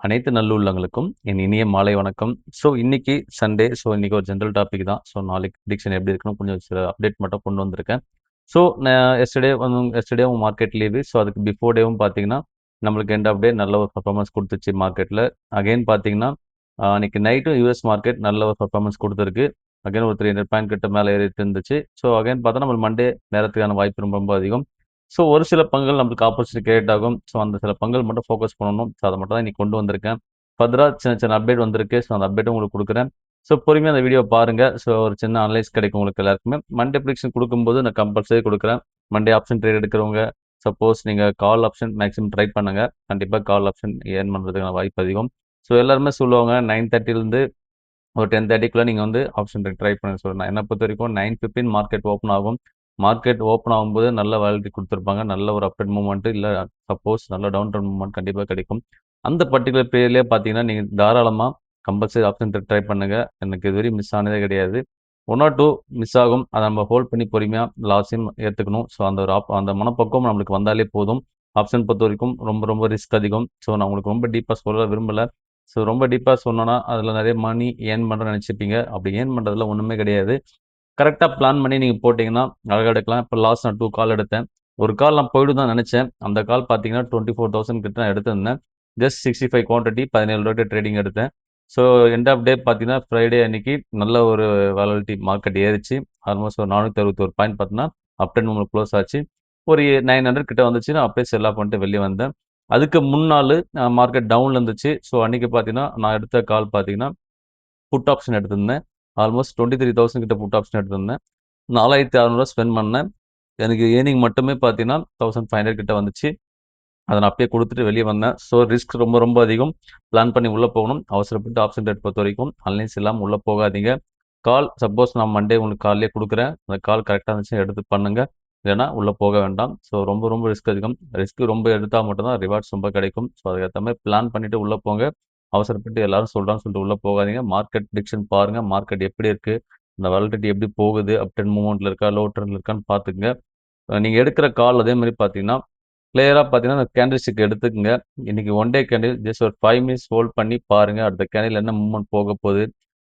அனைத்து நல்லுள்ளங்களுக்கும் என் இனிய மாலை வணக்கம். இன்னைக்கு சண்டே. இன்னைக்கு ஒரு ஜெனரல் டாபிக் தான். நாளைக்கு ப்ரிடிக்ஷன் எப்படி இருக்குன்னு கொஞ்சம் சில அப்டேட் மட்டும் கொண்டு வந்திருக்கேன். நான் எஸ்டர்டே மார்க்கெட் லீவு. அதுக்கு பிஃபோர் டேவும் பார்த்தீங்கன்னா, நம்மளுக்கு எண்ட் ஆஃப் டே நல்ல ஒரு பெர்ஃபார்மன்ஸ் குடுத்துச்சு மார்க்கெட்ல. அகைன் பார்த்தீங்கன்னா, அன்னைக்கு நைட்டும் யுஎஸ் மார்க்கெட் நல்ல ஒரு பெர்ஃபார்மன்ஸ் குடுத்திருக்கு. அகைன் ஒரு 300 பாயிண்ட் கிட்ட மேல ஏறிட்டு இருந்துச்சு. அகைன் பார்த்தா நம்மளுக்கு மண்டே நேரத்துக்கான வாய்ப்பு ரொம்ப ரொம்ப அதிகம். ஒரு சில பங்குகள் நம்மளுக்கு ஆப்பர்ச்சுனிட்டி கிரியேட் ஆகும். அந்த சில பங்குகள் மட்டும் ஃபோக்கஸ் பண்ணணும். அத மட்டும் தான் இன்னைக்கு கொண்டு வந்திருக்கேன். ஃபர்தரா சின்ன சின்ன அப்டேட் வந்திருக்கு. அந்த அப்டேட்டும் உங்களுக்கு குடுக்குறேன். பொறுமையா அந்த வீடியோ பாருங்க. ஒரு சின்ன அனலைஸ் கிடைக்கும் உங்களுக்கு எல்லாருக்குமே. மண்டே ப்ரிடிக்ஷன் குடுக்கும்போது நான் கம்பல்சரி குடுக்குறேன். மண்டே ஆப்ஷன் ட்ரேட் எடுக்கிறவங்க, சப்போஸ் நீங்க கால் ஆப்ஷன் மேக்ஸிமம் ட்ரை பண்ணுங்க. கண்டிப்பா கால் ஆப்ஷன் ஏர்ன் பண்றதுக்கான வாய்ப்பு அதிகம். எல்லாருமே சொல்லுவாங்க 9:30லிருந்து ஒரு 10:30க்குள்ள நீங்க வந்து ஆப்ஷன் ட்ரை பண்ணுங்க சொல்றேன். என்ன பொறுத்தவரைக்கும் 9:15 மார்க்கெட் ஓப்பன் ஆகும். மார்க்கெட் ஓப்பன் ஆகும்போது நல்ல வாலிடிட்டி குடுத்திருப்பாங்க. நல்ல ஒரு அப் ட்ரெண்ட் மூவ்மெண்ட் இல்ல சப்போஸ் நல்ல டவுன் ட்ரெண்ட் மூவ்மெண்ட் கண்டிப்பா கிடைக்கும். அந்த பர்ட்டிகுலர் பீரியட்லயே பார்த்தீங்கன்னா, நீங்க தாராளமா கம்பல்சரி ஆப்ஷன் ட்ரை பண்ணுங்க. எனக்கு இதுவரையும் மிஸ் ஆனதே கிடையாது. 1 ஆர் 2 மிஸ் ஆகும். அத நம்ம ஹோல்ட் பண்ணி பொறுமையா லாஸையும் ஏத்துக்கணும். அந்த ஒரு அந்த மனப்பக்குவம் நம்மளுக்கு வந்தாலே போதும். ஆப்ஷன் பொறுத்தவரைக்கும் ரொம்ப ரொம்ப ரிஸ்க் அதிகம். நான் உங்களுக்கு ரொம்ப டீப்பா சொல்ல விரும்பல. ரொம்ப டீப்பா சொன்னோம்னா, அதுல நெறைய மணி ஏர்ன் பண்றேன்னு நெனச்சுப்பீங்க. அப்படி ஏர்ன் பண்றதுல ஒண்ணுமே கிடையாது. கரெக்ட்டா பிளான் பண்ணி நீங்க போட்டீங்கன்னா, அழகா எடுக்கலாம். இப்ப லாஸ்ட் நான் 2 கால் எடுத்தேன். ஒரு கால் நான் போய்டும் தான் நெனச்சேன். அந்த கால் பார்த்தீங்கன்னா, 24,000 கிட்ட நான் எடுத்திருந்தேன். ஜஸ்ட் 65 குவான்டிட்டி ரூ. 17 ட்ரேடிங் எடுத்தேன். ஸோ எண்ட் ஆஃப் டே பார்த்தீங்கன்னா, ஃப்ரைடே அன்னைக்கு நல்ல ஒரு வாலட்டிலிட்டி மார்க்கெட் ஏறிச்சு. ஆல்மோஸ்ட் ஒரு 461 பாயிண்ட் பார்த்தீங்கன்னா, அப் ட்ரெண்ட் மூவ்ல க்ளோஸ் ஆச்சு. ஒரு 900 கிட்ட வந்துச்சு. நான் அப்படியே செல் ஆஃப் பண்ணிட்டு வெளிய வந்தேன். அதுக்கு முன்னாளு மார்க்கெட் டவுன்ல இருந்துச்சு. அன்னைக்கு பார்த்தீங்கன்னா, நான் எடுத்த கால் பார்த்தீங்கன்னா, புட் ஆப்ஷன் எடுத்திருந்தேன். ஆல்மோஸ்ட் 23,000 கிட்ட புட் ஆப்ஷன் எடுத்திருந்தேன். ரூ. 4,600 ஸ்பெண்ட் பண்ணேன். எனக்கு ஏர்னிங் மட்டுமே பார்த்தீங்கன்னா, 1,500 கிட்ட வந்துச்சு. அத நான் அப்படியே குடுத்துட்டு வெளிய வந்தேன். ரிஸ்க் ரொம்ப ரொம்ப அதிகம். பிளான் பண்ணி உள்ள போகணும். அவசரப்பட்டு ஆப்ஷன் ட்ரேட் பொறுத்தவரைக்கும் அனலைஸ் இல்லாம உள்ள போகாதீங்க. கால் சப்போஸ் நான் மண்டே உங்களுக்கு கால்லயே குடுக்குறேன். அந்த கால் கரெக்ட்டா இருந்துச்சுன்னா எடுத்து பண்ணுங்க. இல்லன்னா உள்ள போக வேண்டாம். ரொம்ப ரொம்ப ரிஸ்க் அதிகம். ரிஸ்க் ரொம்ப எடுத்தா மட்டும் தான் ரிவார்ட்ஸ் ரொம்ப கிடைக்கும். அதுக்கேத்த மாரி பிளான் பண்ணிட்டு உள்ள போங்க. அவசரப்பட்டு எல்லாரும் சொல்றாங்கன்னு சொல்லிட்டு உள்ள போகாதீங்க. மார்க்கெட் ப்ரிடிக்ஷன் பாருங்க. மார்க்கெட் எப்படி இருக்கு? இந்த வாலட்டிலிட்டி எப்படி போகுது? அப் ட்ரெண்ட் மூவ்மெண்ட்ல இருக்கா? லோ ட்ரெண்ட்ல இருக்கான்னு பார்த்துக்கங்க. நீங்க எடுக்கிற கால் அதே மாரி பார்த்தீங்கன்னா, கிளியரா பார்த்தீங்கன்னா, அந்த கேண்டில் ஸ்டிக் எடுத்துக்கங்க. இன்னைக்கு ஒன் டே கேண்டில் ஜஸ்ட் ஒரு 5 மினிட்ஸ் ஹோல்ட் பண்ணி பாருங்க. அடுத்த கேண்டில் என்ன மூவ்மெண்ட் போக போகுது?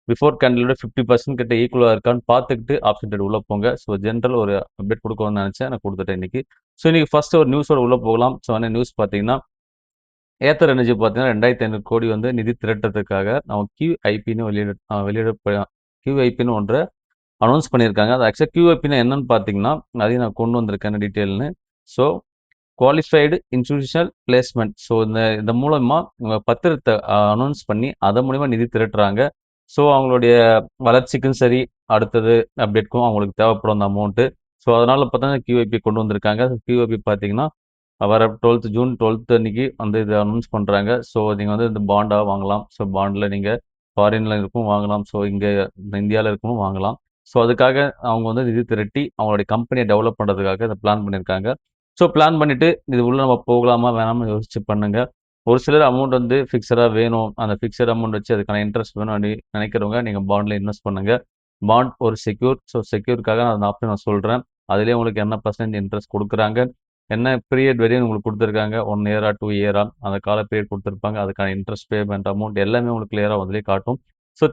பிஃபோர் கேண்டிலோட 50% கிட்ட ஈக்குவலா இருக்கான்னு பார்த்துக்கிட்டு ஆப்ஷன் ட்ரேட் உள்ள போங்க. ஜெனரல் ஒரு அப்டேட் குடுக்கணும்னு நெனச்சேன். நான் குடுத்துட்டேன் இன்னைக்கு. இன்னைக்கு ஃபர்ஸ்ட் ஒரு நியூஸோட உள்ள போகலாம். என்ன நியூஸ் பார்த்தீங்கன்னா, ஏத்தர் எனர்ஜி பார்த்தீங்கன்னா, 2,500 கோடி வந்து நிதி திரட்டுறதுக்காக அவங்க QIPன்னு QIPன்னு ஒன்ற அனௌன்ஸ் பண்ணியிருக்காங்க. அது ஆக்சுவலா QIPன்னா என்னன்னு பார்த்தீங்கன்னா, அதையும் நான் கொண்டு வந்திருக்கேன் டீட்டெயில்னு. So qualified institutional placement. இந்த மூலமா உங்க பத்திரத்த அனௌன்ஸ் பண்ணி, அதன் மூலியமா நிதி திரட்டுறாங்க. அவங்களுடைய வளர்ச்சிக்கும் சரி, அடுத்தது அப்டேட்க்கும் அவங்களுக்கு தேவைப்படும் அந்த அமௌண்ட். அதனால பார்த்தீங்கன்னா QIP கொண்டு வந்திருக்காங்க. QIP பார்த்தீங்கன்னா, வர 12th ஜூன் 12th அன்னைக்கு வந்து இத அனௌன்ஸ் பண்றாங்க. நீங்க வந்து இந்த பாண்டா வாங்கலாம். பாண்ட்ல நீங்க ஃபாரின்ல இருக்கும் வாங்கலாம். இங்க இந்தியால இருக்கவும் வாங்கலாம். அதுக்காக அவங்க வந்து நிதி திரட்டி அவங்களுடைய கம்பெனிய டெவலப் பண்றதுக்காக இத பிளான் பண்ணியிருக்காங்க. பிளான் பண்ணிட்டு, இது உள்ள நம்ம போகலாமா? வேணாமான்னு யோசிச்சு பண்ணுங்க. ஒரு சிலர் அமௌண்ட் வந்து ஃபிக்ஸடா வேணும். அந்த ஃபிக்ஸட் அமௌண்ட் வச்சு அதுக்கான இன்ட்ரெஸ்ட் வேணும் நினைக்கிறவங்க, நீங்க பாண்ட்ல இன்வெஸ்ட் பண்ணுங்க. பாண்ட் ஒரு செக்யூர். செக்யூர்க்காக அந்த ஆப்ஷன் நான் சொல்றேன். அதிலேயே உங்களுக்கு என்ன பெர்சன்டேஜ் இன்ட்ரெஸ்ட் குடுக்குறாங்க, என்ன பீரியட் வரையும் உங்களுக்கு குடுத்துருக்காங்க, 1 இயரா, 2 இயரா, அந்த கால பீரியட் குடுத்துருப்பாங்க. அதுக்கான இன்ட்ரெஸ்ட் பேமெண்ட் அமௌண்ட் எல்லாமே உங்களுக்கு கிளியரா அதிலேயே காட்டும்.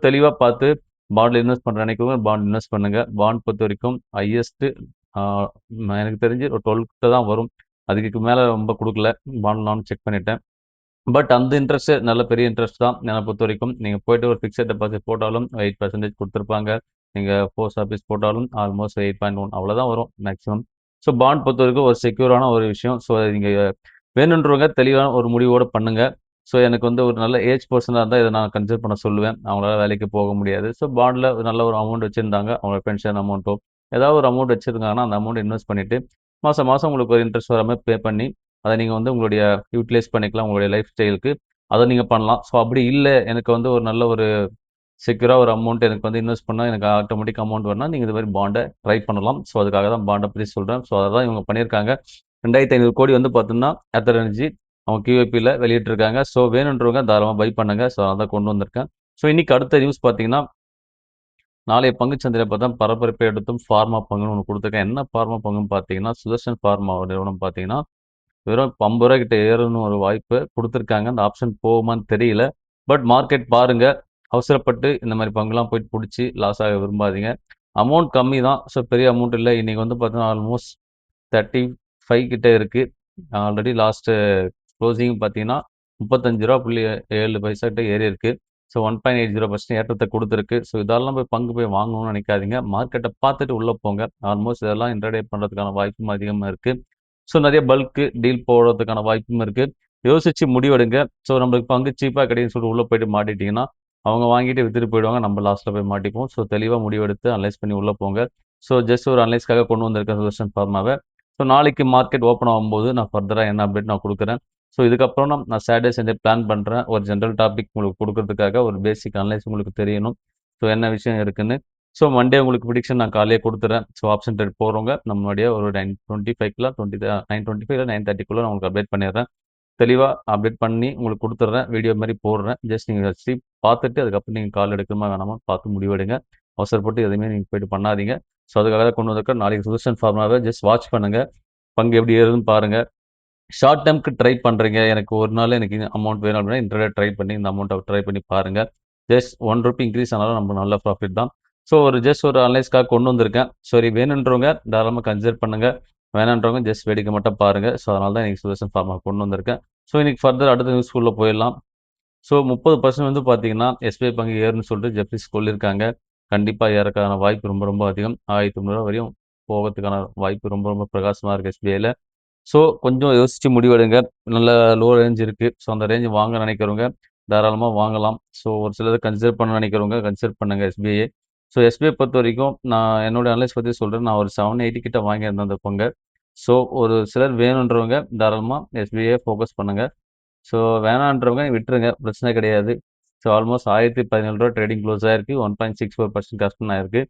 தெளிவா பார்த்து பாண்ட்ல இன்வெஸ்ட் பண்ற நினைக்கிறவங்க பாண்ட் இன்வெஸ்ட் பண்ணுங்க. பாண்ட் பொறுத்தவரைக்கும் ஹையஸ்ட் ஆ எனக்கு தெரிஞ்சு ஒரு 12 கிட்ட தான் வரும். அதுக்கு மேல ரொம்ப குடுக்கல. பாண்ட் நானும் செக் பண்ணிட்டேன். பட் அந்த இன்ட்ரெஸ்ட் நல்ல பெரிய இன்ட்ரெஸ்ட் தான். என்ன பொறுத்தவரைக்கும். நீங்க போயிட்டு ஒரு பிக்ஸட் டெபாசிட் போட்டாலும் 8% குடுத்துருப்பாங்க. நீங்க போஸ்ட் ஆஃபீஸ் போட்டாலும் ஆல்மோஸ்ட் 8.1 அவ்வளோதான் வரும் மேக்ஸிமம். பாண்ட் பொறுத்தவரைக்கும் ஒரு செக்யூரான ஒரு விஷயம். நீங்க வேணுன்றவங்க தெளிவான ஒரு முடிவோட பண்ணுங்க. எனக்கு வந்து ஒரு நல்ல ஏஜ் பெர்சனா இருந்தா இத நான் கன்சிடர் பண்ண சொல்லுவேன். அவங்களால வேலைக்கு போக முடியாது. பாண்ட்ல நல்ல ஒரு அமௌண்ட் வச்சிருந்தாங்க. அவங்களோட பென்ஷன் அமௌண்ட்டோ, ஏதாவது ஒரு அமௌண்ட் வச்சிருக்காங்கன்னா, அந்த அமௌண்ட் இன்வெஸ்ட் பண்ணிட்டு, மாசம் மாசம் உங்களுக்கு ஒரு இன்ட்ரெஸ்ட் வர மாரி பே பண்ணி, அத நீங்க வந்து உங்களுடைய யூட்டிலைஸ் பண்ணிக்கலாம். உங்களுடைய லைஃப் ஸ்டைலுக்கு. அத நீங்க பண்ணலாம். அப்படி இல்ல, எனக்கு வந்து ஒரு நல்ல ஒரு செக்யூரா ஒரு அமௌண்ட் எனக்கு வந்து இன்வெஸ்ட் பண்ணா எனக்கு ஆட்டோமேட்டிக் அமௌண்ட் வரும்னா, நீங்க இது மாரி பாண்ட ட்ரை பண்ணலாம். அதுக்காக தான் பாண்ட பத்தி சொல்றேன். அததான் இவங்க பண்ணியிருக்காங்க. 2,500 கோடி வந்து பார்த்தீங்கன்னா, ஏத்தர் எனர்ஜி அவங்க QIPல வெளியிட்டிருக்காங்க. வேணுன்றவங்க தாராளமா பை பண்ணுங்க. அதான் கொண்டு வந்திருக்கேன். இன்னைக்கு அடுத்த நியூஸ் பார்த்தீங்கன்னா, நாளைய பங்குச்சந்தையில பார்த்தா பரபரப்பை எடுத்தும் ஃபார்மா பங்குன்னு ஒண்ணு குடுத்துருக்கேன். என்ன ஃபார்மா பங்குன்னு பார்த்தீங்கன்னா, சுதர்ஷன் ஃபார்மா நிறுவனம் பார்த்தீங்கன்னா, வெறும் இப்போ 50 ரூபா கிட்ட ஏறணும் ஒரு வாய்ப்பு குடுத்துருக்காங்க. அந்த ஆப்ஷன் போகுமான்னு தெரியல. பட் மார்க்கெட் பாருங்க. அவசரப்பட்டு இந்த மாரி பங்குலாம் போயிட்டு புடிச்சு லாஸ் ஆக விரும்பாதீங்க. அமௌண்ட் கம்மி தான். ஸோ பெரிய அமௌண்ட் இல்ல. இன்னைக்கு வந்து பார்த்தீங்கன்னா, ஆல்மோஸ்ட் 35 கிட்ட இருக்கு. ஆல்ரெடி லாஸ்ட்டு க்ளோசிங் பார்த்தீங்கன்னா, ரூ. 35.7 கிட்ட ஏறியிருக்கு. ஸோ 1.80% ஏற்றத்த குடுத்துருக்கு. ஸோ இதெல்லாம் போய் பங்கு போய் வாங்கணும்னு நினைக்காதீங்க. மார்க்கெட்ட பார்த்துட்டு உள்ள போங்க. ஆல்மோஸ்ட் இதெல்லாம் இன்ட்ராடே பண்றதுக்கான வாய்ப்பும் அதிகமா இருக்கு. ஸோ நெறைய பல்க் டீல் போடுறதுக்கான வாய்ப்பும் இருக்கு. யோசிச்சு முடிவெடுங்க. ஸோ நம்மளுக்கு பங்கு சீப்பா கிடைக்குதுன்னு சொல்லிட்டு உள்ள போயிட்டு மாட்டிட்டீங்கன்னா, அவங்க வாங்கிட்டு வித்துட்டு போயிடுவாங்க. நம்ம லாஸ்ட்ல போய் மாட்டிப்போம். ஸோ தெளிவா முடிவெடுத்து அனலைஸ் பண்ணி உள்ள போங்க. ஸோ ஜஸ்ட் ஒரு அனலைஸ்க்காக கொண்டு வந்திருக்கேன் சுதர்ஷன் ஃபார்மாவ. ஸோ நாளைக்கு மார்க்கெட் ஓப்பன் ஆகும்போது நான் ஃபர்தரா என்ன அப்டேட் நான் குடுக்குறேன். ஸோ இதுக்கப்புறம் நான் சாட்டர்டே, சண்டே பிளான் பண்றேன். ஒரு ஜெனரல் டாபிக் உங்களுக்கு குடுக்கறதுக்காக ஒரு பேசிக் அனலைஸ் உங்களுக்கு தெரியணும். ஸோ என்ன விஷயம் இருக்குன்னு. ஸோ மண்டே உங்களுக்கு ப்ரிடிக்ஷன் நான் காலையிலேயே குடுத்துறேன். ஸோ ஆப்ஷன் ட்ரேட் போறவங்க முன்னாடியே ஒரு 9:25க்குள்ள 9:25 இல்ல 9:30க்குள்ள நான் உங்களுக்கு அப்டேட் பண்ணிடுறேன். தெளிவா அப்டேட் பண்ணி உங்களுக்கு குடுத்துடுறேன். வீடியோ மாரி போடுறேன். ஜஸ்ட் நீங்க பார்த்துட்டு அதுக்கப்புறம் நீங்க கால் எடுக்கணுமா வேணாமான்னு பார்த்து முடிவெடுங்க. அவசரப்பட்டு எதுவுமே நீங்க போயிட்டு பண்ணாதீங்க. ஸோ அதுக்காக தான் கொண்டு வந்திருக்கேன். நாளைக்கு சுதர்ஷன் ஃபார்மாவ ஜஸ்ட் வாட்ச் பண்ணுங்க. பங்கு எப்படி ஏறுதுன்னு பாருங்க. ஷார்ட் டெர்ம்க்கு ட்ரை பண்றீங்க. எனக்கு ஒரு நாள் எனக்கு அமௌண்ட் வேணும் அப்படின்னா, இன்ட்ராடே ட்ரை பண்ணி இந்த அமௌண்ட்ட ட்ரை பண்ணி பாருங்க. ஜஸ்ட் ₹1 இன்கிரீஸ் ஆனாலும் நம்ம நல்ல ப்ராஃபிட் தான். ஸோ ஜஸ்ட் ஒரு அனலைஸ்க்காக கொண்டு வந்திருக்கேன். சரி வேணுன்றவங்க தாராளமா கன்சிடர் பண்ணுங்க. வேணான்றவங்க ஜஸ்ட் வேடிக்கை மட்டும் பாருங்க. ஸோ அதனால தான் இன்னைக்கு சுதர்ஷன் ஃபார்மா கொண்டு வந்திருக்கேன். ஸோ இன்னைக்கு ஃபர்தர் அடுத்த நியூஸ்க்குள்ள போயிடலாம். ஸோ 30% வந்து பார்த்தீங்கன்னா, எஸ்பிஐ பங்கு ஏறும்னு சொல்லிட்டு ஜெஃப்ரீஸ் சொல்லியிருக்காங்க. கண்டிப்பா ஏறக்கான வாய்ப்பு ரொம்ப ரொம்ப அதிகம். ரூ. 1300 வரையும் போகறதுக்கான வாய்ப்பு ரொம்ப ரொம்ப பிரகாசமா இருக்கு எஸ்பிஐல. ஸோ கொஞ்சம் யோசிச்சு முடிவெடுங்க. நல்ல லோ ரேஞ்ச் இருக்கு. ஸோ அந்த ரேஞ்ச் வாங்க நினைக்கிறவங்க தாராளமா வாங்கலாம். ஸோ ஒரு சிலர் கன்சிடர் பண்ண நினைக்கிறவங்க கன்சிடர் பண்ணுங்க எஸ்பிஐ. ஸோ எஸ்பிஐ பொறுத்தவரைக்கும் நான் என்னோட அனலைஸ் பத்தி சொல்றேன். நான் ஒரு 780 கிட்ட வாங்கியிருந்தேன் அந்த பங்க. ஸோ ஒரு சிலர் வேணுன்றவங்க தாராளமா எஸ்பிஐ ஃபோக்கஸ் பண்ணுங்க. ஸோ வேணான்றவங்க விட்டுருங்க. பிரச்சனை கிடையாது. ஸோ ஆல்மோஸ்ட் ரூ. 1017 ட்ரேடிங் க்ளோஸ் ஆயிருக்கு. 1.64% கரெக்ஷன் ஆயிருக்கு.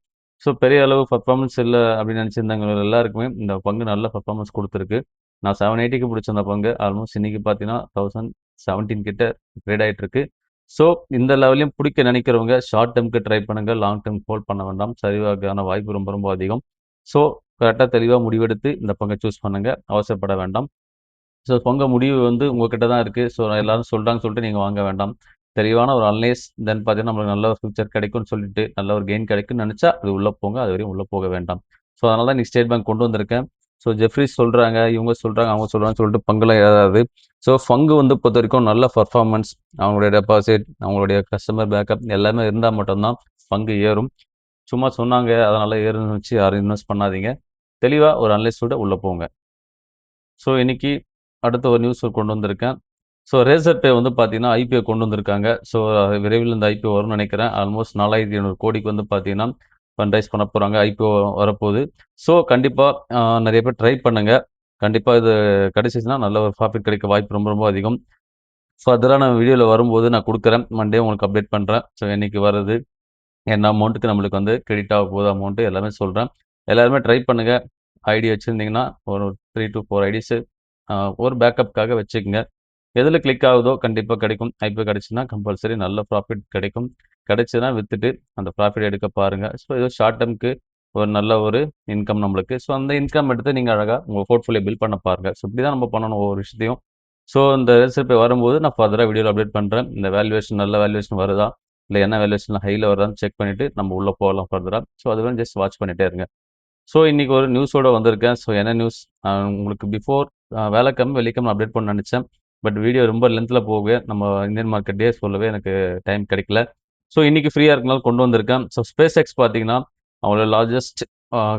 ஸோ பெரிய அளவு பெர்ஃபார்மன்ஸ் இல்ல அப்படின்னு நினைச்சிருந்தவங்க எல்லாருக்குமே இந்த பங்கு நல்ல பெர்ஃபார்மன்ஸ் குடுத்துருக்கு. நான் 780க்கு பிடிச்ச அந்த பங்கு ஆல்மோஸ்ட் இன்னைக்கு பார்த்தீங்கன்னா 1017 கிட்ட ட்ரேட் ஆயிட்டு இருக்கு. ஸோ இந்த லெவல்லயும் பிடிக்க நினைக்கிறவங்க ஷார்ட் டெர்ம்க்கு ட்ரை பண்ணுங்க. லாங் டெர்ம் ஹோல்ட் பண்ண வேண்டாம். சரிவாகான வாய்ப்பு ரொம்ப ரொம்ப அதிகம். ஸோ கரெக்ட்டா தெளிவா முடிவெடுத்து இந்த பங்க சூஸ் பண்ணுங்க. அவசரப்பட வேண்டாம். ஸோ உங்க முடிவு வந்து உங்ககிட்ட தான் இருக்கு. ஸோ எல்லாரும் சொல்றாங்கன்னு சொல்லிட்டு நீங்க வாங்க வேண்டாம். தெளிவான ஒரு அனலைஸ் தென் பார்த்தீங்கன்னா, நம்மளுக்கு நல்ல ஒரு ஃபியூச்சர் கிடைக்கும்னு சொல்லிட்டு, நல்ல ஒரு கெயின் கிடைக்கும்னு நெனச்சா, அது உள்ள போங்க. அதுவரையும் உள்ள போக வேண்டாம். ஸோ அதனால தான் இன்னைக்கு ஸ்டேட் பேங்க் கொண்டு வந்திருக்கேன். ஸோ ஜெஃப்ரீஸ் சொல்றாங்க, இவங்க சொல்றாங்க, அவங்க சொல்றாங்கன்னு சொல்லிட்டு பங்குலாம் ஏறாது. ஸோ ஃபங்கு வந்து பொறுத்தவரைக்கும் நல்ல பெர்ஃபார்மன்ஸ், அவங்களுடைய டெபாசிட், அவங்களுடைய கஸ்டமர் பேக்கப் எல்லாமே இருந்தா மட்டும் தான் பங்கு ஏறும். சும்மா சொன்னாங்க, அதனால ஏறும்னு வச்சு யாரும் இன்வெஸ்ட் பண்ணாதீங்க. தெளிவா ஒரு அனலைஸோட உள்ள போங்க. ஸோ இன்னைக்கு அடுத்த ஒரு நியூஸ் கொண்டு வந்திருக்கேன். ஸோ ரேசர் பே வந்து பார்த்தீங்கன்னா, ஐபிஓ கொண்டு வந்திருக்காங்க. ஸோ விரைவில் இந்த ஐபிஓ வரும்னு நினைக்கிறேன். ஆல்மோஸ்ட் 4,700 கோடிக்கு வந்து பார்த்தீங்கன்னா, ஃபண்ட் ரைஸ் பண்ண போறாங்க. ஐபிஓ வரப்போகுது. ஸோ கண்டிப்பா நெறைய பேர் ட்ரை பண்ணுங்க. கண்டிப்பா இது கிடைச்சிச்சுன்னா, நல்ல ஒரு ப்ராஃபிட் கிடைக்க வாய்ப்பு ரொம்ப ரொம்ப அதிகம். ஃபர்தரா நான் வீடியோல வரும்போது நான் குடுக்குறேன். மண்டே உங்களுக்கு அப்டேட் பண்றேன். ஸோ என்னைக்கு வருது? என்ன அமௌண்ட்டுக்கு நம்மளுக்கு வந்து கிரெடிட் ஆக போகுது அமௌண்ட்டு எல்லாமே சொல்றேன். எல்லாருமே ட்ரை பண்ணுங்க. ஐடி வச்சிருந்தீங்கன்னா, ஒரு 3 to 4 ஐடிஸு ஒரு பேக்கப்க்காக வச்சுக்கங்க. எதுல கிளிக் ஆகுதோ கண்டிப்பா கிடைக்கும். ஐபிஓ கிடைச்சுன்னா கம்பல்சரி நல்ல ப்ராஃபிட் கிடைக்கும். கிடைச்சதுன்னா வித்துட்டு அந்த ப்ராஃபிட் எடுக்க பாருங்க. ஸோ இது ஷார்ட் டெர்ம்க்கு ஒரு நல்ல ஒரு இன்கம் நம்மளுக்கு. ஸோ அந்த இன்கம் எடுத்து நீங்க அழகா உங்க போர்ட்ஃபோலியோ பில்ட் பண்ண பாருங்க. ஸோ இப்படி தான் நம்ம பண்ணணும் ஒவ்வொரு விஷயத்தையும். ஸோ இந்த ரெசிபி வரும்போது நான் ஃபர்தரா வீடியோல அப்டேட் பண்றேன். இந்த வேல்யூவேஷன் நல்ல வேல்யூவேஷன் வருதா? இல்ல என்ன வேல்யூவேஷன்ல ஹைல வருதான்னு செக் பண்ணிட்டு நம்ம உள்ள போகலாம் ஃபர்தரா. ஸோ அதுவரை ஜஸ்ட் வாட்ச் பண்ணிட்டே இருங்க. ஸோ இன்னைக்கு ஒரு நியூஸோட வந்திருக்கேன். ஸோ என்ன நியூஸ்? உங்களுக்கு பிஃபோர் வியாழக்கிழமை, வெள்ளிக்கிழமை அப்டேட் பண்ண நினைச்சேன். பட் வீடியோ ரொம்ப லென்த்ல போக நம்ம இந்தியன் மார்க்கெட் டே சொல்லவே எனக்கு டைம் கிடைக்கல. ஸோ இன்னைக்கு ஃப்ரீயா இருக்கனால கொண்டு வந்திருக்கேன். ஸோ ஸ்பேஸ் எக்ஸ் பார்த்தீங்கன்னா, அவங்களோட லார்ஜஸ்ட்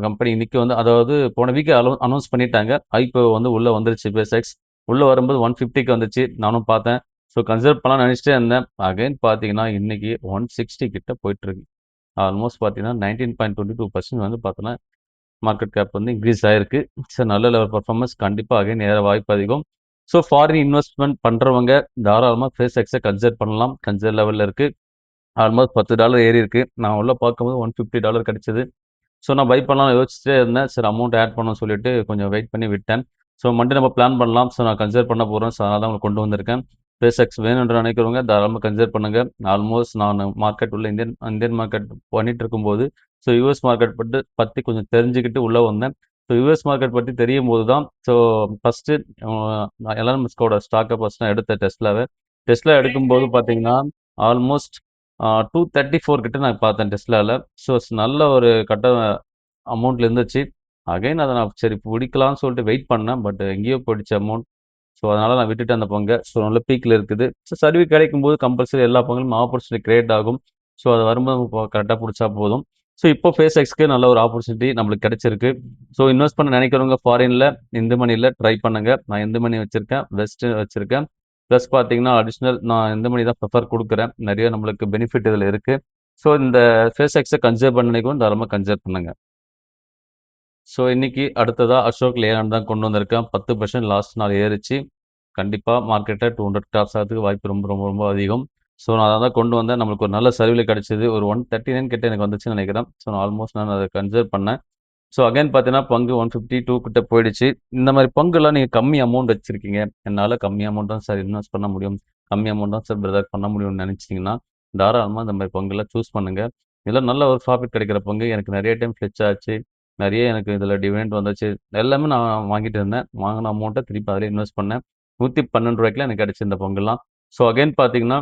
கம்பெனி இன்னைக்கு வந்து அதாவது போன வீக் அனௌன்ஸ் பண்ணிட்டாங்க. ஐபிஓ வந்து உள்ள வந்துருச்சு ஸ்பேஸ் எக்ஸ். உள்ள வரும்போது 150க்கு வந்துச்சு. நானும் பார்த்தேன். ஸோ கன்சிடர் பண்ணலாம்னு நினைச்சிட்டே இருந்தேன். அகைன் பார்த்தீங்கன்னா, இன்னைக்கு 160 கிட்ட போயிட்டு இருக்கு. ஆல்மோஸ்ட் பார்த்தீங்கன்னா 19.22% வந்து பார்த்தோன்னா மார்க்கெட் கேப் வந்து இன்க்ரீஸ் ஆயிருக்கு. ஸோ நல்ல லெவல் பெர்ஃபார்மன்ஸ் கண்டிப்பா அகைன் ஏற வாய்ப்பு அதிகம். ஸோ ஃபாரின் இன்வெஸ்ட்மென்ட் பண்றவங்க தாராளமா ஸ்பேஸ் எக்ஸ கன்சிடர் பண்ணலாம். கன்சிடர் லெவல்ல இருக்கு. ஆல்மோஸ்ட் $10 ஏறி இருக்கு. நான் உள்ள பார்க்கும்போது $150 கிடைச்சது. ஸோ நான் பை பண்ணலாம்னு யோசிச்சுட்டே இருந்தேன். சரி அமௌண்ட் ஆட் பண்ணணும்னு சொல்லிட்டு கொஞ்சம் வெயிட் பண்ணி விட்டேன். ஸோ மண்டே நம்ம பிளான் பண்ணலாம். ஸோ நான் கன்சிடர் பண்ண போறேன். ஸோ அதனால தான் உங்களுக்கு கொண்டு வந்திருக்கேன். SpaceX வேணும்னு நினைக்கிறவங்க தாராளமா கன்சிடர் பண்ணுங்க. ஆல்மோஸ்ட் நான் மார்க்கெட் உள்ள இந்தியன் மார்க்கெட் பண்ணிட்டு இருக்கும்போது, ஸோ யுஎஸ் மார்க்கெட் பத்தி கொஞ்சம் தெரிஞ்சுக்கிட்டு உள்ள வந்தேன். ஸோ யூஎஸ் மார்க்கெட் பற்றி தெரியும் போது தான் ஸோ ஃபஸ்ட்டு எலான் மஸ்கோட ஸ்டாக்கை ஃபஸ்ட் நான் எடுத்தேன் டெஸ்லாவை. டெஸ்லா எடுக்கும்போது பார்த்தீங்கன்னா ஆல்மோஸ்ட் 234 கிட்ட நான் பார்த்தேன் டெஸ்லாவில். ஸோ நல்ல ஒரு கட்ட அமௌண்ட்டில் இருந்துச்சு. அகைன் அதை நான் சரி பிடிக்கலாம்னு சொல்லிட்டு வெயிட் பண்ணேன். பட் எங்கேயோ போயிடுச்சு அமௌண்ட். ஸோ அதனால் நான் விட்டுட்டேன் அந்த பங்கை. ஸோ நல்ல பீக்கில் இருக்குது. ஸோ சர்வே கிடைக்கும்போது கம்பல்சரி எல்லா பங்குகளும் ஆப்பர்ச்சுனிட்டி கிரியேட் ஆகும். ஸோ அது வரும்போது கரெக்டாக பிடிச்சா போதும். ஸோ இப்போ ஃபேஸ் எக்ஸ்க்கு நல்ல ஒரு ஆப்பர்ச்சுனிட்டி நம்மளுக்கு கிடைச்சிருக்கு. ஸோ இன்வெஸ்ட் பண்ண நினைக்கிறவங்க ஃபாரினில் இந்த மணியில் ட்ரை பண்ணுங்க. நான் இந்த மணி வச்சுருக்கேன், வெஸ்ட்டு வச்சுருக்கேன். ப்ளஸ் பார்த்தீங்கன்னா அடிஷ்னல் நான் இந்த மணி தான் ப்ரிஃபர் கொடுக்குறேன். நிறைய நம்மளுக்கு பெனிஃபிட் இதில் இருக்குது. ஸோ இந்த ஃபேஸ் எக்ஸை கன்சிடர் பண்ண நினைக்கிறோம், தாராளமாக கன்சிடர் பண்ணுங்க. ஸோ இன்னைக்கு அடுத்ததா அசோக் லேலாண்ட் தான் கொண்டு வந்திருக்கேன். 10% லாஸ்ட் நாள் ஏறிச்சு. கண்டிப்பாக மார்க்கெட்டில் 200 கிராஸ் ஆகிறதுக்கு வாய்ப்பு ரொம்ப ரொம்ப ரொம்ப அதிகம். ஸோ நான் அதை தான் கொண்டு வந்தேன். நம்மளுக்கு ஒரு நல்ல சர்வில் கிடச்சிது. ஒரு 139 கிட்ட எனக்கு வந்துச்சுன்னு நினைக்கிறேன். ஸோ நான் ஆல்மோஸ்ட் நான் அதை கன்சிடர் பண்ணேன். ஸோ அகைன் பார்த்தீங்கன்னா பங்கு 152 கிட்ட போயிடுச்சு. இந்த மாதிரி பங்குலாம் நீங்கள் கம்மி அமௌண்ட் வச்சுருக்கீங்க. என்னால் கம்மி அமௌண்ட் தான் சார் இன்வெஸ்ட் பண்ண முடியும், கம்மி அமௌண்ட் தான் சார் பிரதர் பண்ண முடியும்னு நினச்சிங்கன்னா தாராளமாக இந்த மாதிரி பங்குலாம் சூஸ் பண்ணுங்கள். இதெல்லாம் நல்ல ஒரு ப்ராஃபிட் கிடைக்கிற பங்கு. எனக்கு நிறைய டைம் ஃப்ளெச் ஆச்சு. நிறைய எனக்கு இதில் டிவிடெண்ட் வந்துச்சு. எல்லாமே நான் வாங்கிட்டு இருந்தேன். வாங்கின அமௌண்ட்டை திருப்பி அதில் இன்வெஸ்ட் பண்ணேன். ₹112 எனக்கு கிடைச்சு இந்த பங்குலாம். ஸோ அகைன் பார்த்தீங்கன்னா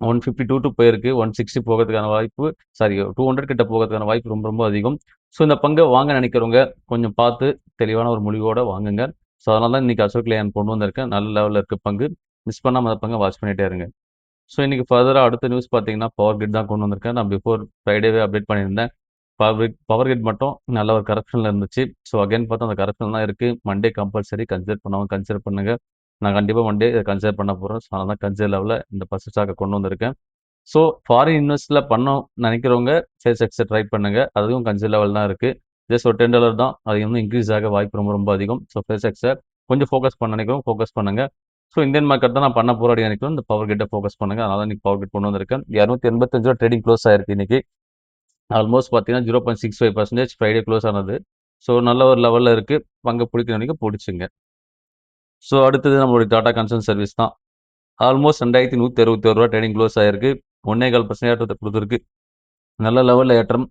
152 போயிருக்கு. 160 போகிறதுக்கான வாய்ப்பு, சாரி 200 கிட்ட போகிறதுக்கான வாய்ப்பு ரொம்ப ரொம்ப அதிகம். ஸோ இந்த பங்கை வாங்க நினைக்கிறவங்க கொஞ்சம் பார்த்து தெளிவான ஒரு முடிவோடு வாங்குங்க. ஸோ அதனால தான் இன்றைக்கி அசோக் லேலண்ட் கொண்டு வந்திருக்கேன். நல்ல லெவலில் இருக்க பங்கு. மிஸ் பண்ணாமல் அந்த பங்கை வாட்ச் பண்ணிகிட்டே இருங்க. ஸோ இன்றைக்கி ஃபர்தராக அடுத்த நியூஸ் பார்த்தீங்கன்னா பவர் கிரிட் தான் கொண்டு வந்திருக்கேன். நான் பிஃபோர் ஃப்ரைடேவே அப்டேட் பண்ணியிருந்தேன். பவர் கிரிட் மட்டும் நல்ல ஒரு கரெக்ஷனில் இருந்துச்சு. ஸோ அகைன் பார்த்தா அந்த கரெக்ஷன் தான் இருக்குது. மண்டே கம்பல்சரி கன்சிடர் பண்ணாமல் கன்சிடர் பண்ணுங்கள். நான் கண்டிப்பாக மண்டே இதை கன்சிடர் பண்ண போகிறேன். ஸோ அதனால் தான் கன்சிடர் லெவலில் இந்த ஃபஸ்ட் ஸ்டாக்கை கொண்டு வந்திருக்கேன். ஸோ ஃபாரின் இன்வெஸ்ட்டில் பண்ணோம் நினைக்கிறவங்க ஃபேஸ் எக்ஸை ட்ரை பண்ணுங்கள். அதுவும் கன்சிடர் லெவல் தான் இருக்குது. ஜஸ்ட் ஒரு $10 தான். அது இன்னும் இன்க்ரீஸ் ஆக வாய்ப்பு ரொம்ப ரொம்ப அதிகம். ஸோ ஃபேஸ் எக்ஸை கொஞ்சம் ஃபோக்கஸ் பண்ண நினைக்கிறோம், ஃபோக்கஸ் பண்ணுங்கள். ஸோ இந்தியன் மார்க்கெட் தான் நான் பண்ண போராடி நினைக்கிறோம். இந்த பவர் கிட்ட ஃபோக்கஸ் பண்ணுங்கள். அதனால் தான் இன்றைக்கி பவர் கிட் கொண்டு வந்திருக்கேன். 285 ட்ரேடிங் க்ளோஸ் ஆயிருக்கு இன்றைக்கி. ஆல்மோஸ்ட் பார்த்தீங்கன்னா 0.65% ஃப்ரைடே க்ளோஸ் ஆனது. ஸோ நல்ல ஒரு லெவலில் இருக்குது. பங்கு பிடிக்கிற வரைக்கும் பிடிச்சிங்க. ஸோ அடுத்தது நம்மளுடைய டாடா கன்சல்ட் சர்வீஸ் தான். ஆல்மோஸ்ட் ₹2161 ட்ரேடிங் க்ளோஸ் ஆயிருக்கு. 1.25% ஏற்றத்தை கொடுத்துருக்கு. நல்ல லெவலில் ஏற்றம்.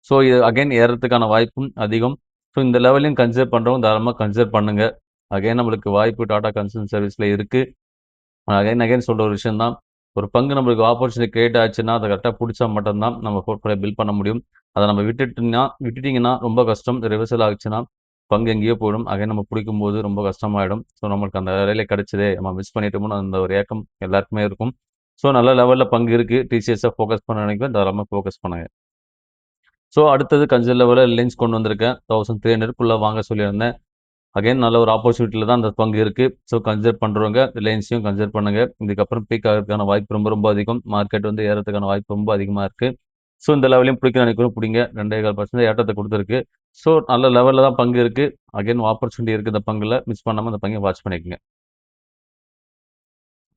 ஸோ இது அகைன் ஏறத்துக்கான வாய்ப்பும் அதிகம். ஸோ இந்த லெவலையும் கன்சிடர் பண்ணுறவங்க தாராளமாக கன்சிடர் பண்ணுங்கள். அகைன் நம்மளுக்கு வாய்ப்பு டாடா கன்சல்ட் சர்வீஸில் இருக்குது. அகைன் அகைன் சொல்கிற ஒரு விஷயம் தான். ஒரு பங்கு நம்மளுக்கு ஆப்பர்ச்சுனிட்டி கிரியேட் ஆச்சுன்னா அதை கரெக்டாக பிடிச்சா மட்டும்தான் நம்ம போர்ட்ஃபோலியோ பில்ட் பண்ண முடியும். அதை நம்ம விட்டுட்டிங்கன்னா ரொம்ப கஷ்டம். ரிவர்சல் ஆச்சுன்னா பங்கு எங்கேயோ போயிடும். அகைன் நம்ம பிடிக்கும்போது ரொம்ப கஷ்டமாயிடும். ஸோ நம்மளுக்கு அந்த வேலையை கிடைச்சதே நம்ம மிஸ் பண்ணிட்டோம்னு அந்த ஒரு ஏக்கம் எல்லாருக்குமே இருக்கும். ஸோ நல்ல லெவலில் பங்கு இருக்குது. டிசிஎஸ்ஸை ஃபோக்கஸ் பண்ண நினைக்கிறேன். தாராளமாக ஃபோக்கஸ் பண்ணுங்கள். ஸோ அடுத்தது கன்சல்ட் லெவலில் ரிலையன்ஸ் கொண்டு வந்திருக்கேன். 1300க்குள்ளே வாங்க சொல்லியிருந்தேன். அகைன் நல்ல ஒரு ஆப்பர்ச்சுனிட்டியில் தான் அந்த பங்கு இருக்குது. ஸோ கன்சிடர் பண்ணுறவங்க ரிலையன்ஸையும் கன்சிடர் பண்ணுங்கள். இதுக்கப்புறம் பீக் ஆகிறதுக்கான வாய்ப்பு ரொம்ப ரொம்ப அதிகம். மார்க்கெட் வந்து ஏறதுக்கான வாய்ப்பு ரொம்ப அதிகமாக இருக்குது. ஸோ இந்த லெவலையும் பிடிக்க நினைக்கிறோம், பிடிங்க. 2.25% ஏற்றத்தை கொடுத்துருக்கு. ஸோ நல்ல லெவலில் தான் பங்கு இருக்குது. அகைன் ஆப்பர்ச்சுனிட்டி இருக்குது இந்த பங்கில். மிஸ் பண்ணாமல் இந்த பங்கை வாட்ச் பண்ணிக்கோங்க.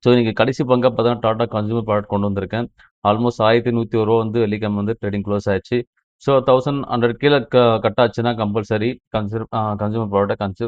ஸோ இன்றைக்கி கடைசி பங்காக பார்த்தீங்கன்னா டாடா கன்சூமர் ப்ராடக்ட் கொண்டு வந்திருக்கேன். ஆல்மோஸ்ட் ₹1101 வந்து வெள்ளிக்கிழமை வந்து ட்ரேடிங் க்ளோஸ் ஆயிடுச்சு. ஸோ 1100 கீழே கட் ஆச்சுன்னா கம்பல்சரி கன்சூமர் ப்ராடக்ட்டை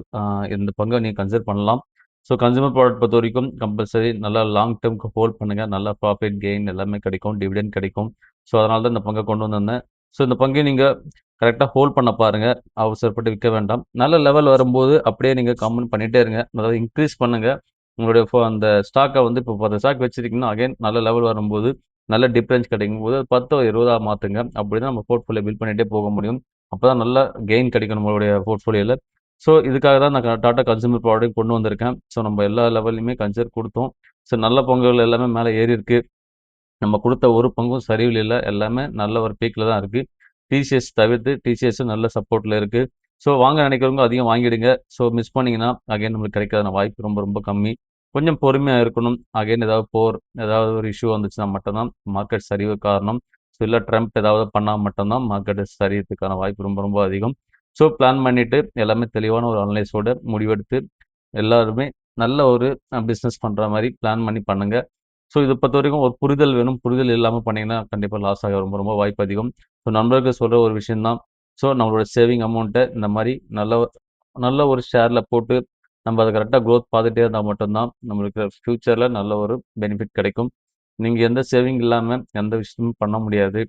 இந்த பங்கை நீங்கள் கன்சிடர் பண்ணலாம். ஸோ கன்சூமர் ப்ராடக்ட் பொறுத்த வரைக்கும் கம்பல்சரி நல்லா லாங் டேர்முக்கு ஹோல்ட் பண்ணுங்கள். நல்லா ப்ராஃபிட் கெயின் எல்லாமே கிடைக்கும், டிவிடெண்ட் கிடைக்கும். ஸோ அதனால தான் இந்த பங்கை கொண்டு வந்திருந்தேன். ஸோ இந்த பங்கை நீங்கள் கரெக்டாக ஹோல்ட் பண்ண பாருங்கள். அவசரப்பட்டு விற்க வேண்டாம். நல்ல லெவல் வரும்போது அப்படியே நீங்கள் கமெண்ட் பண்ணிகிட்டே இருங்க. அதாவது இன்க்ரீஸ் பண்ணுங்கள். உங்களுடைய அந்த ஸ்டாக்கை வந்து இப்போ 10 ஸ்டாக் வச்சிருக்கீங்கன்னா அகைன் நல்ல லெவல் வரும்போது நல்ல டிஃப்ரென்ஸ் கிடைக்கும்போது 10 20 மாற்றுங்க. அப்படி தான் நம்ம போர்ட்ஃபோலியோ பில்ட் பண்ணிகிட்டே போக முடியும். அப்போ தான் நல்ல கெயின் கிடைக்கும் நம்மளுடைய போர்ட்ஃபோலியோவில். ஸோ இதுக்காக தான் நான் டாடா கன்சூமர் ப்ராடக்ட் கொண்டு வந்திருக்கேன். ஸோ நம்ம எல்லா லெவல்லையுமே கன்சிடர் கொடுத்தோம். ஸோ நல்ல பங்குகள் எல்லாமே மேலே ஏறி இருக்கு. நம்ம கொடுத்த ஒரு பங்கும் சரிவில் இல்லை. எல்லாமே நல்ல ஒரு பீக்கில் தான் இருக்குது. டிசிஎஸ் தவிர்த்து டிசிஎஸும் நல்ல சப்போர்ட்டில் இருக்குது. ஸோ வாங்க நினைக்கிறவங்க அதிகம் வாங்கிடுங்க. ஸோ மிஸ் பண்ணிங்கன்னா அகைன் நம்மளுக்கு கிடைக்காத வாய்ப்பு ரொம்ப ரொம்ப கம்மி. கொஞ்சம் பொறுமையாக இருக்கணும். அகைன் ஏதாவது ஒரு இஷ்யூ வந்துச்சுன்னா மட்டும்தான் மார்க்கெட் சரிவு காரணம். ஸோ இல்லை ட்ரம்ப் ஏதாவது பண்ணால் மட்டும்தான் மார்க்கெட் சரியறதுக்கான வாய்ப்பு ரொம்ப ரொம்ப அதிகம். ஸோ பிளான் பண்ணிவிட்டு எல்லாமே தெளிவான ஒரு அனலைஸோட முடிவெடுத்து எல்லாருமே நல்ல ஒரு பிஸ்னஸ் பண்ணுற மாதிரி பிளான் பண்ணி பண்ணுங்கள். ஸோ இதை பொறுத்த வரைக்கும் ஒரு புரிதல் வேணும். புரிதல் இல்லாமல் பண்ணிங்கன்னா கண்டிப்பாக லாஸ் ஆக ரொம்ப ரொம்ப வாய்ப்பு அதிகம். ஸோ நண்பர்களுக்கு சொல்கிற ஒரு விஷயம் தான். ஸோ நம்மளோட சேவிங் அமௌண்ட்டை இந்த மாதிரி நல்ல நல்ல ஒரு ஷேரில் போட்டு நம்ம அதை கரெக்டாக க்ரோத் பார்த்துட்டே இருந்தால் மட்டும்தான் நம்மளுக்கு ஃப்யூச்சரில் நல்ல ஒரு பெனிஃபிட் கிடைக்கும். நீங்கள் எந்த சேவிங் இல்லாமல் எந்த விஷயமும் பண்ண முடியாது.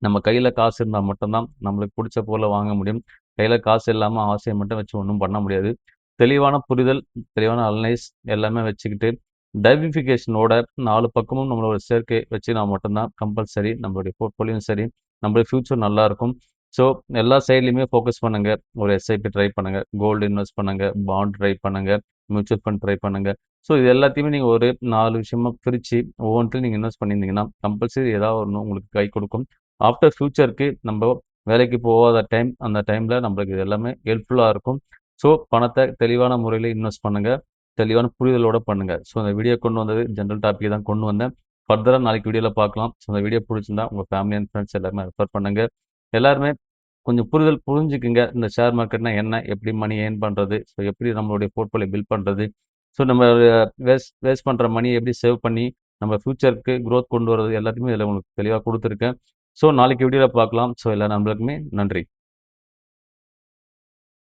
நம்ம கையில் காசு இருந்தால் மட்டும்தான் நம்மளுக்கு பிடிச்ச பொருளை வாங்க முடியும். கையில் காசு இல்லாமல் ஆசையை மட்டும் வச்சு ஒன்றும் பண்ண முடியாது. தெளிவான புரிதல், தெளிவான அனலைஸ் எல்லாமே வச்சுக்கிட்டு டைவர்சிஃபிகேஷனோட 4 பக்கமும் நம்மளோட சேர்க்கை வச்சுனா மட்டும்தான் கம்பல்சரி நம்மளுடைய போர்ட்ஃபோலியோவும் சரி, நம்மளுடைய ஃபியூச்சர் நல்லாயிருக்கும். ஸோ எல்லா சைட்லயுமே ஃபோக்கஸ் பண்ணுங்க. ஒரு எஸ்ஐபி ட்ரை பண்ணுங்க, கோல்டு இன்வெஸ்ட் பண்ணுங்க, பாண்ட் ட்ரை பண்ணுங்க, மியூச்சுவல் ஃபண்ட் ட்ரை பண்ணுங்க. ஸோ இது எல்லாத்தையுமே நீங்க ஒரு 4 விஷயமா பிரிச்சு ஒவ்வொன்றிலும் நீங்க இன்வெஸ்ட் பண்ணியிருந்தீங்கன்னா, கம்பல்சரி ஏதாவது ஒண்ணு உங்களுக்கு கை கொடுக்கும். ஆஃப்டர் ஃபியூச்சருக்கு நம்ப வேலைக்கு போகாத டைம், அந்த டைம்ல நம்மளுக்கு இது எல்லாமே ஹெல்ப்ஃபுல்லா இருக்கும். ஸோ பணத்த தெளிவான முறையில இன்வெஸ்ட் பண்ணுங்க. தெளிவான புரிதலோட பண்ணுங்க. ஸோ அந்த வீடியோ கொண்டு வந்தது ஜெனரல் டாபிக் தான் கொண்டு வந்தேன். ஃபர்தரா நாளைக்கு வீடியோல பார்க்கலாம். ஸோ அந்த வீடியோ பிடிச்சிருந்தா உங்க ஃபேமிலி அண்ட் ஃப்ரெண்ட்ஸ் எல்லாருமே ரெஃபர் பண்ணுங்க. எல்லாருமே கொஞ்சம் புரிஞ்சுக்குங்க. இந்த ஷேர் மார்க்கெட்னா என்ன? எப்படி மணி ஏர்ன் பண்றது? ஸோ எப்படி நம்மளுடைய போர்ட்ஃபோலியோ பில்ட் பண்றது? ஸோ நம்ம வேஸ்ட் பண்ற மணிய எப்படி சேவ் பண்ணி நம்ம ஃபியூச்சருக்கு குரோத் கொண்டு வரது எல்லாத்தையுமே இதில உங்களுக்கு தெளிவா குடுத்துருக்கேன். ஸோ நாளைக்கு வீடியோல பார்க்கலாம். ஸோ எல்லா நண்பர்களுக்குமே நன்றி.